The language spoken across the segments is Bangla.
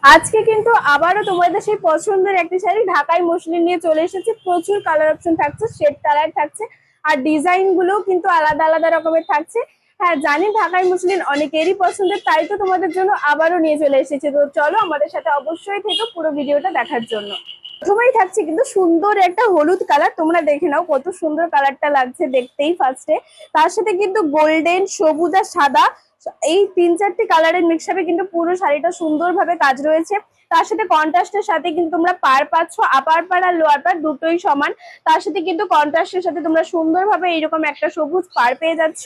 আজকে কিন্তু আবারও তোমাদের সেই পছন্দের একটি শাড়ি ঢাকাই মসলিন নিয়ে চলে এসেছে। প্রচুর কালার অপশন থাকছে, শেড কালার থাকছে, আর ডিজাইন গুলো কিন্তু আলাদা আলাদা রকমের থাকছে। হ্যাঁ জানি ঢাকাই মসলিন অনেকেরই পছন্দের, তাই তো তোমাদের জন্য আবারও নিয়ে চলে এসেছে। তো চলো আমাদের সাথে অবশ্যই থেকো পুরো ভিডিওটা দেখার জন্য। প্রথমেই থাকছে কিন্তু সুন্দর একটা হলুদ কালার, তোমরা দেখে নাও কত সুন্দর কালারটা লাগছে দেখতেই ফার্স্টে। তার সাথে কিন্তু গোল্ডেন, সবুজ আর সাদা, এই 3-4টি কালারের মিক্সআপে কিন্তু পুরো শাড়িটা সুন্দরভাবে কাজ রয়েছে। তার সাথে কন্ট্রাস্টের সাথে কিন্তু তোমরা পার পাচ্ছ, আপার পার আর লোয়ার পার দুটোই সমান। তার সাথে কিন্তু কন্ট্রাস্টের সাথে তোমরা সুন্দরভাবে এইরকম একটা সবুজ পার পেয়ে যাচ্ছ।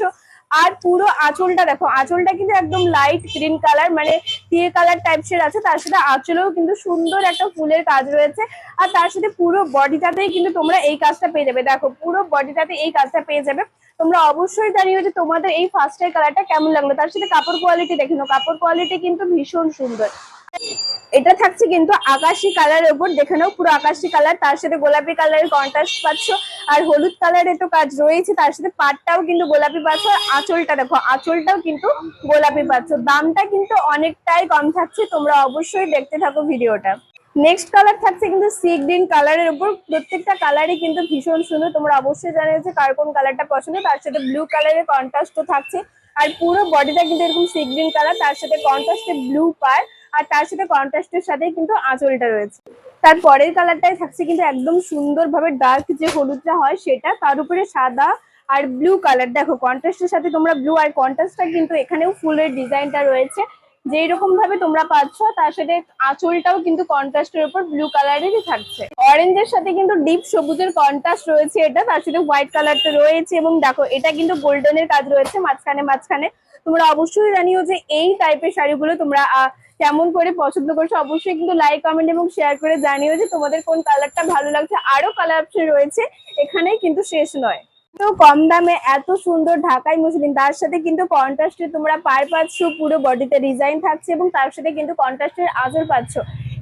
আর পুরো আঁচলটা দেখো, আঁচলটা কিন্তু একদম লাইট গ্রিন কালার, মানে টিয়ে কালার টাইপসের আছে। তার সাথে আঁচলেও কিন্তু সুন্দর একটা ফুলের কাজ রয়েছে। আর তার সাথে পুরো বডিটাতেই কিন্তু তোমরা এই কাজটা পেয়ে যাবে। দেখো পুরো বডিটাতে এই কাজটা পেয়ে যাবে। তোমরা অবশ্যই জানিও যে তোমাদের এই ফার্স্ট এর কালারটা কেমন লাগলো। তার সাথে কাপড় কোয়ালিটি দেখে নাও, কাপড় কোয়ালিটি কিন্তু ভীষণ সুন্দর। এটা থাকছে কিন্তু আকাশি কালারের উপর, দেখে নাও পুরো আকাশি কালার, তার সাথে গোলাপি কালারের কন্ট্রাস্ট পাচ্ছ। আর হলুদ কালারের তো কাজ রয়েছে, তার সাথে পাটটাও কিন্তু গোলাপি পাচ্ছ। আর আঁচলটা দেখো, আঁচলটাও কিন্তু গোলাপি পাচ্ছ। দামটা কিন্তু অনেকটাই কম থাকছে, তোমরা অবশ্যই দেখতে থাকো ভিডিওটা। নেক্সট কালার থাকছে কিন্তু সি গ্রিন কালারের উপর। প্রত্যেকটা কালারই কিন্তু ভীষণ সুন্দর, তোমরা অবশ্যই জানো যে কার কোন কালারটা পছন্দ। তার সাথে ব্লু কালারের কন্ট্রাস্টও থাকছে। আর পুরো বডিটা কিন্তু এরকম সি গ্রিন কালার, তার সাথে কন্ট্রাস্টে ব্লু পার, আর তার সাথে কন্ট্রাস্টের সাথে কিন্তু আঁচলটা রয়েছে। তার পরের কালারটাই থাকছে কিন্তু একদম সুন্দরভাবে ডার্ক যে হলুদটা হয় সেটা, তার উপরে সাদা আর ব্লু কালার। দেখো কন্ট্রাস্টের সাথে তোমরা ব্লু, আর কন্ট্রাস্টটা কিন্তু এখানেও ফুলের ডিজাইনটা রয়েছে যেই রকম ভাবে তোমরা পাচ্ছ। তার সাথে আঁচলটাও কিন্তু কন্ট্রাস্টের উপর ব্লু কালারেরই থাকছে। অরেঞ্জের সাথে কিন্তু ডিপ সবুজের কন্ট্রাস্ট রয়েছে এটা, তার সাথে হোয়াইট কালারটা রয়েছে। এবং দেখো এটা কিন্তু গোল্ডেনের কাজ রয়েছে মাঝখানে মাঝখানে। তোমরা অবশ্যই জানিও যে এই টাইপের শাড়িগুলো তোমরা কেমন করে পছন্দ করছো। অবশ্যই কিন্তু লাইক, কমেন্ট এবং শেয়ার করে জানিও যে তোমাদের কোন কালারটা ভালো লাগছে। আরো কালার অপশন রয়েছে, এখানেই কিন্তু শেষ নয়। তো কম দামে এত সুন্দর ঢাকাই মসলিন, তার সাথে কিন্তু কন্ট্রাস্টে তোমরা পার পাচ্ছ, পুরো বডিতে ডিজাইন থাকছে এবং তার সাথে কিন্তু কন্ট্রাস্টের আঁচল পাচ্ছ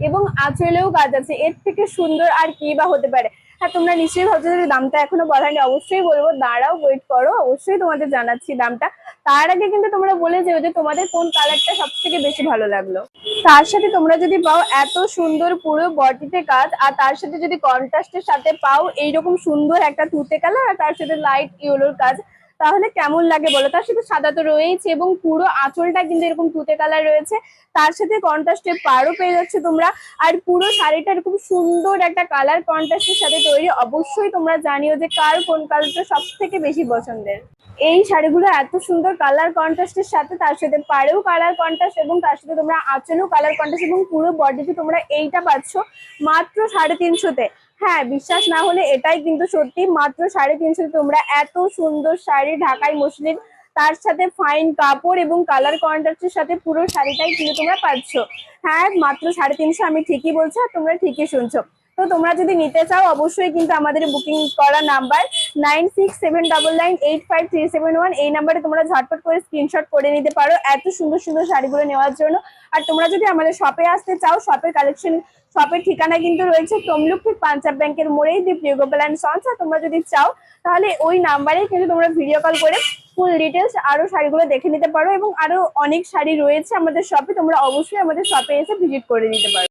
এবং আঁচলেও কাজ আছে। এর থেকে সুন্দর আর কি বা হতে পারে। হ্যাঁ তোমরা নিশ্চয়ই ভাবছো যে দামটা এখনো বলা হয়নি, অবশ্যই বলবো, দাঁড়াও ওয়েট করো, অবশ্যই তোমাদের জানাচ্ছি দামটা। তার আগে কিন্তু তোমরা বলে যেও যে তোমাদের কোন কালারটা সব থেকে বেশি ভালো লাগলো। তার সাথে তোমরা যদি পাও এত সুন্দর পুরো বডিতে কাজ, আর তার সাথে যদি কন্ট্রাস্টের সাথে পাও এইরকম সুন্দর একটা তুতে কালার, আর তার সাথে লাইট ইয়েলোর কাজ, তাহলে কেমন লাগে বলো। তার সাথে সাদা তো রয়েছে এবং পুরো আঁচলটা কিন্তু এরকম তুতে কালার রয়েছে। তার সাথে কন্ট্রাস্টের পাড়ও পেয়ে যাচ্ছে তোমরা। আর পুরো শাড়িটা এরকম সুন্দর একটা কালার কন্ট্রাস্টের সাথে তৈরি। অবশ্যই তোমরা জানিও যে কার কোন কালারটা সব থেকে বেশি পছন্দের। এই শাড়িগুলো এত সুন্দর কালার কন্ট্রাস্টের সাথে, তার সাথে পাড়েও কালার কন্ট্রাস্ট এবং তার সাথে তোমরা আঁচলেও কালার কন্ট্রাস্ট এবং পুরো বডিতে তোমরা এইটা পাচ্ছ মাত্র 350-তে। হ্যাঁ বিশ্বাস না হলে এটাই কিন্তু সত্যি, মাত্র 350-তে তোমরা এত সুন্দর শাড়ি ঢাকাই মসলিন, তার সাথে ফাইন কাপড় এবং কালার কন্ট্রাস্টের সাথে পুরো শাড়িটাই কিন্তু তোমরা পাচ্ছ। হ্যাঁ মাত্র 350, আমি ঠিকই বলছি আর তোমরা ঠিকই শুনছো। তো তোমরা যদি নিতে চাও অবশ্যই কিন্তু আমাদের বুকিং করা নাম্বার 9679985371, এই নাম্বারে তোমরা ঝটপট করে স্ক্রিনশট করে নিতে পারো এত সুন্দর সুন্দর শাড়িগুলো নেওয়ার জন্য। আর তোমরা যদি আমাদের শপে আসতে চাও, শপের কালেকশন, শপের ঠিকানা কিন্তু রয়েছে তমলুক ঠিক পাঞ্জাব ব্যাংকের মোড়েই, দি প্রিয় গোপাল অ্যান্ড সন্স। আর তোমরা যদি চাও তাহলে ওই নাম্বারে কিন্তু তোমরা ভিডিও কল করে ফুল ডিটেলস আরো শাড়িগুলো দেখে নিতে পারো। এবং আরো অনেক শাড়ি রয়েছে আমাদের শপে, তোমরা অবশ্যই আমাদের শপে এসে ভিজিট করে নিতে পারো।